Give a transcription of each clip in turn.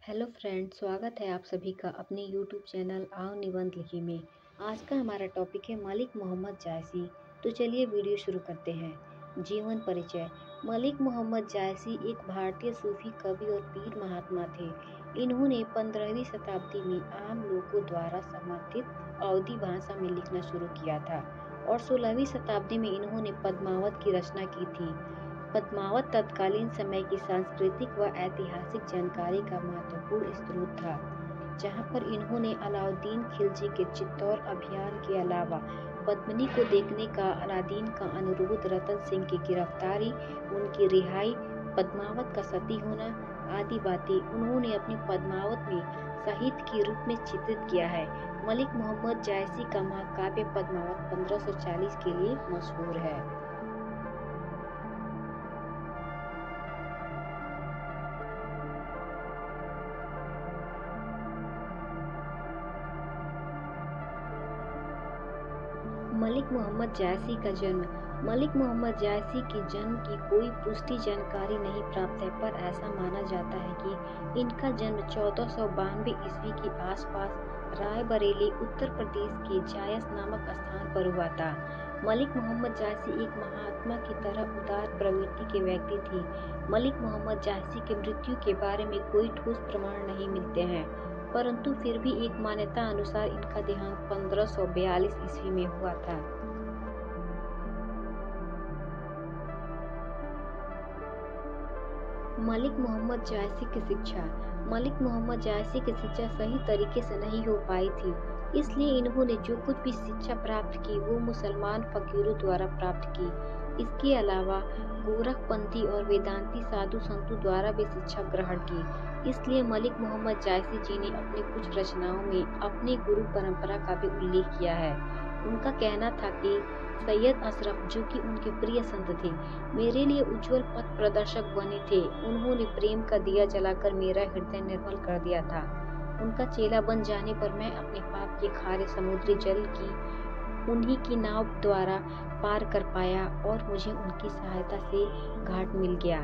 Hello friend, स्वागत है आप सभी का अपने यूट्यूब चैनल आओ निबंध लिखी में। आज का हमारा टॉपिक है मलिक मोहम्मद जायसी। तो चलिए वीडियो शुरू करते हैं। जीवन परिचय। मलिक मोहम्मद जायसी एक भारतीय सूफी कवि और पीर महात्मा थे। इन्होंने 15वीं शताब्दी में आम लोगों द्वारा समर्थित अवधी भाषा में लिखना शुरू किया था और 16वीं शताब्दी में इन्होंने पद्मावत की रचना की थी। पद्मावत तत्कालीन समय की सांस्कृतिक व ऐतिहासिक जानकारी का महत्वपूर्ण स्रोत था, जहां पर इन्होंने अलाउद्दीन खिलजी के चित्तौड़ अभियान के अलावा पद्मिनी को देखने का अलादीन का अनुरोध, रतन सिंह की गिरफ्तारी, उनकी रिहाई, पद्मावत का सती होना आदि बातें उन्होंने अपनी पद्मावत में साहित्य के रूप में चित्रित किया है। मलिक मोहम्मद जायसी का महाकाव्य पद्मावत 1540 के लिए मशहूर है। मलिक मोहम्मद जायसी का जन्म। मलिक मोहम्मद जायसी के जन्म की कोई पुष्टि जानकारी नहीं प्राप्त है, पर ऐसा माना जाता है कि इनका जन्म 1492 ईस्वी के आसपास रायबरेली उत्तर प्रदेश के जायस नामक स्थान पर हुआ था। मलिक मोहम्मद जायसी एक महात्मा की तरह उदार प्रवृत्ति के व्यक्ति थे। मलिक मोहम्मद जायसी की मृत्यु के बारे में कोई ठोस प्रमाण नहीं मिलते हैं, परंतु फिर भी एक मान्यता अनुसार इनका देहांत 1542 ईस्वी में हुआ था। मलिक मोहम्मद जायसी की शिक्षा। मलिक मोहम्मद जायसी की शिक्षा सही तरीके से नहीं हो पाई थी, इसलिए इन्होंने जो कुछ भी शिक्षा प्राप्त की वो मुसलमान फकीरों द्वारा प्राप्त की। इसके अलावा गोरखपंथी और वेदांती साधु संतों द्वारा भी शिक्षा ग्रहण की। इसलिए मलिक मोहम्मद जायसी जी ने अपनी कुछ रचनाओं में अपनी गुरु परंपरा का भी उल्लेख किया है। उनका कहना था कि सैयद अशरफ, जो कि उनके प्रिय संत थे, मेरे लिए उज्जवल पथ प्रदर्शक बने थे। उन्होंने प्रेम का दिया जलाकर मेरा हृदय निर्मल कर दिया था। उनका चेला बन जाने पर मैं अपने पाप के खारे समुद्री जल की उन्हीं की नाव द्वारा पार कर पाया और मुझे उनकी सहायता से घाट मिल गया।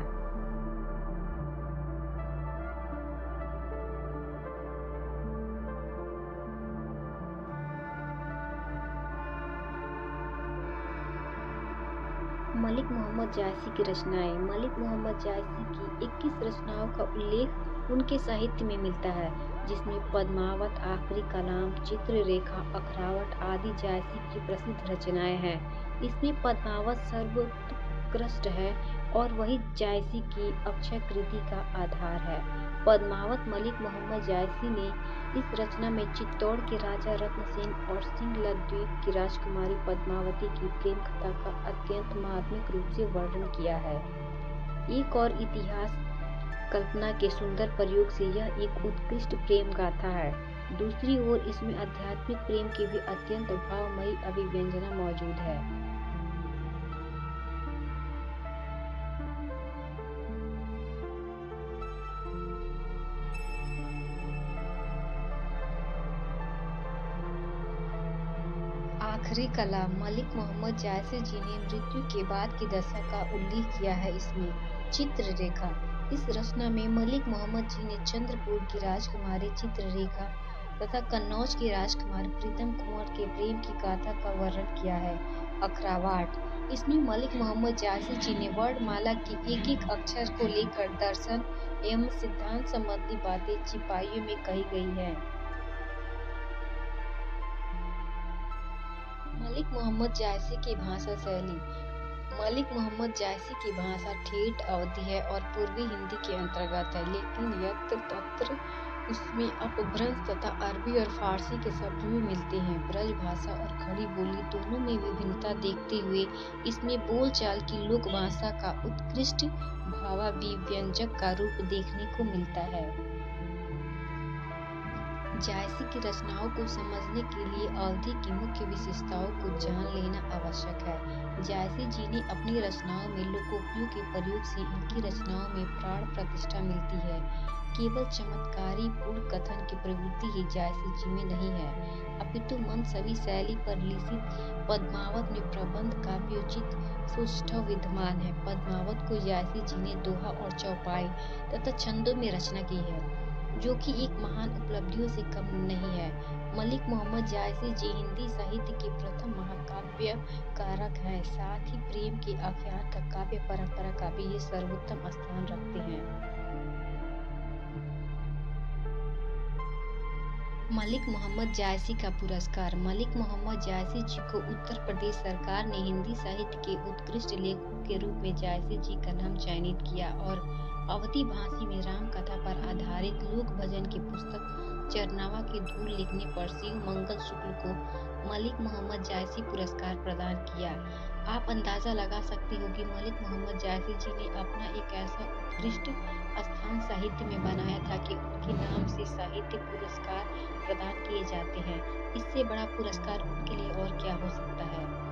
मलिक मोहम्मद जायसी की रचनाएं। मलिक मोहम्मद जायसी की 21 रचनाओं का उल्लेख उनके साहित्य में मिलता है, जिसमें पद्मावत, आखिरी कलाम, चित्ररेखा, अखरावट आदि जायसी की प्रसिद्ध रचनाएं हैं। इसमें पद्मावत सर्वोत्कृष्ट है और वही जायसी की अक्षय कृति का आधार है। पद्मावत मलिक मोहम्मद जायसी ने इस रचना में चित्तौड़ के राजा रत्न सिंह और सिंगला द्वीप की राजकुमारी पद्मावती की प्रेम कथा का अत्यंत मार्मिक रूप से वर्णन किया है। एक और इतिहास कल्पना के सुंदर प्रयोग से यह एक उत्कृष्ट प्रेम गाथा है। दूसरी ओर इसमें आध्यात्मिक प्रेम की भी अत्यंत भावमयी अभिव्यंजना मौजूद है। आखिरी कलाम। मलिक मोहम्मद जायसी जी ने मृत्यु के बाद की दशा का उल्लेख किया है। इसमें चित्ररेखा। इस रचना में मलिक मोहम्मद जी ने चंद्रपुर की राजकुमारी चित्ररेखा तथा कन्नौज के राजकुमार प्रीतम कुंवर के प्रेम की गाथा का वर्णन किया है। अखरावाट। इसमें मलिक मोहम्मद जायसी जी ने वर्णमाला के एक एक अक्षर को लेकर दर्शन एवं सिद्धांत संबंधी बातें चिपाइयों में कही गई है। मलिक मोहम्मद जायसी की भाषा शैली। मलिक मोहम्मद जायसी की भाषा ठेठ अवधी है और पूर्वी हिंदी के अंतर्गत है, लेकिन यत्र तत्र उसमें अपभ्रंश तथा अरबी और फारसी के शब्द भी मिलते हैं। ब्रज भाषा और खड़ी बोली दोनों में विभिन्नता देखते हुए इसमें बोलचाल की लोक भाषा का उत्कृष्ट भावाभिव्यंजक का रूप देखने को मिलता है। जायसी की रचनाओं को समझने के लिए अवधी की मुख्य विशेषताओं को जान लेना आवश्यक है। जायसी जी ने अपनी रचनाओं में लोकोक्तियों के प्रयोग से इनकी रचनाओं में प्राण प्रतिष्ठा मिलती है। केवल चमत्कारी पूर्ण कथन की प्रवृत्ति ही जायसी जी में नहीं है, अपितु मनसवी शैली पर लिखित पद्मावत में प्रबंध काव्योचित सुष्ठव विद्यमान है। पद्मावत को जायसी जी ने दोहा और चौपाई तथा छंदों में रचना की है। जो कि एक महान उपलब्धियों से कम नहीं है। मलिक मोहम्मद जायसी जी हिंदी साहित्य के प्रथम महाकाव्य कारक हैं, साथ ही प्रेम के आख्यान का काव्य परंपरा का भी ये सर्वोत्तम स्थान रखते हैं। मलिक मोहम्मद जायसी का पुरस्कार। मलिक मोहम्मद जायसी जी को उत्तर प्रदेश सरकार ने हिंदी साहित्य के उत्कृष्ट लेखकों के रूप में जायसी जी का नाम चयनित किया और अवधी भाषी में राम कथा पर आधारित लोक भजन की पुस्तक चरनावा की धूल लिखने पर शिव मंगल शुक्ल को मलिक मोहम्मद जायसी पुरस्कार प्रदान किया। आप अंदाजा लगा सकते हो कि मलिक मोहम्मद जायसी जी ने अपना एक ऐसा उत्कृष्ट स्थान साहित्य में बनाया था कि उनके नाम से साहित्य पुरस्कार प्रदान किए जाते हैं। इससे बड़ा पुरस्कार उनके लिए और क्या हो सकता है।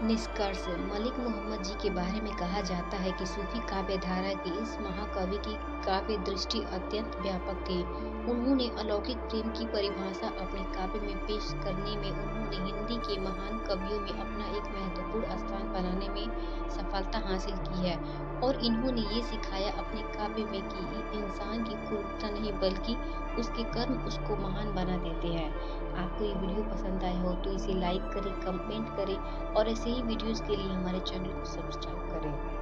निष्कर्ष। मलिक मोहम्मद जी के बारे में कहा जाता है कि सूफी काव्य धारा के इस महाकवि की काव्य दृष्टि अत्यंत व्यापक थी। उन्होंने अलौकिक प्रेम की परिभाषा अपने काव्य में पेश करने में उन्होंने हिंदी के महान कवियों में अपना एक महत्वपूर्ण स्थान बनाने में सफलता हासिल की है और इन्होंने ये सिखाया अपने काव्य में कि इंसान की क्रूरता नहीं बल्कि उसके कर्म उसको महान बना देते हैं। आपको ये वीडियो पसंद आया हो तो इसे लाइक करें, कमेंट करें और ऐसे ही वीडियोस के लिए हमारे चैनल को सब्सक्राइब करें।